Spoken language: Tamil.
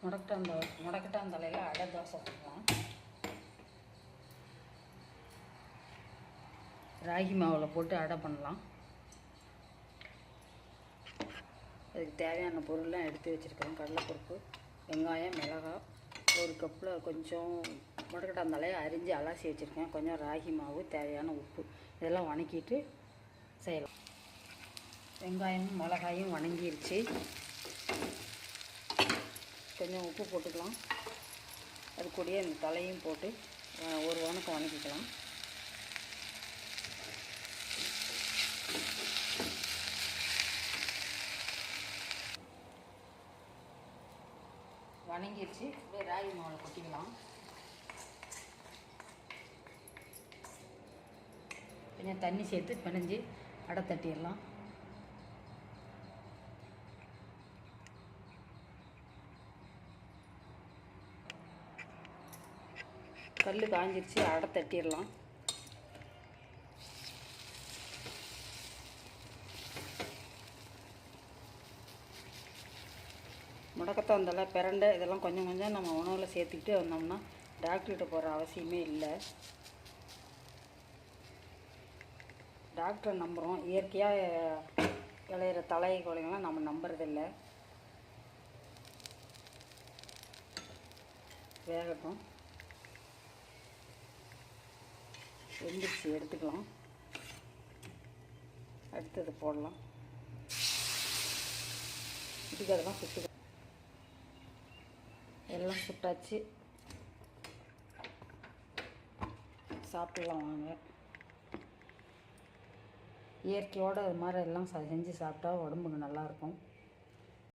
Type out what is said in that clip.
முடக்கட்டாந்தலையில் அடை தோசை போடலாம். ராகி மாவில் போட்டு அடை பண்ணலாம். அதுக்கு தேவையான பொருள்லாம் எடுத்து வச்சுருக்கேன். கடலைப்பருப்பு, வெங்காயம், மிளகாய், ஒரு கப்பில் கொஞ்சம் முடக்கட்டாந்தலையை அரிஞ்சு அலசி வச்சுருக்கேன். கொஞ்சம் ராகி மாவு, தேவையான உப்பு, இதெல்லாம் வணக்கிட்டு செய்யலாம். வெங்காயமும் மிளகாயும் வணங்கிருச்சு. கொஞ்சம் உப்பு போட்டுக்கலாம். அது கூடயே இந்த தலையும் போட்டு ஒரு வணக்கம் வணக்கிக்கலாம். வணங்கிடுச்சு. அப்படியே ராகி மாவில் கொட்டிக்கலாம். கொஞ்சம் தண்ணி சேர்த்து பிணைஞ்சி அடை தட்டிடலாம். கல் காஞ்சிருச்சு. அடை தட்டிடலாம். முடக்கத்தாந்தலை, பிரண்டை இதெல்லாம் கொஞ்சம் கொஞ்சம் நம்ம உணவில் சேர்த்துக்கிட்டு வந்தோம்னா டாக்டர்கிட்ட போகிற அவசியமே இல்லை. டாக்டரை நம்புகிறோம். இயற்கையாக விளையிற தலை கொலைகள்லாம் நம்ம நம்புறதில்லை. வேகட்டும். வெந்துருச்சு, எடுத்துக்கலாம். அடுத்தது போடலாம். இதுக்கு அதெல்லாம் சுட்டு எல்லாம் சுட்டாச்சு. சாப்பிடலாம் வாங்க. இயற்கையோடு அது மாதிரி எல்லாம் செஞ்சு சாப்பிட்டா உடம்புக்கு நல்லாயிருக்கும்.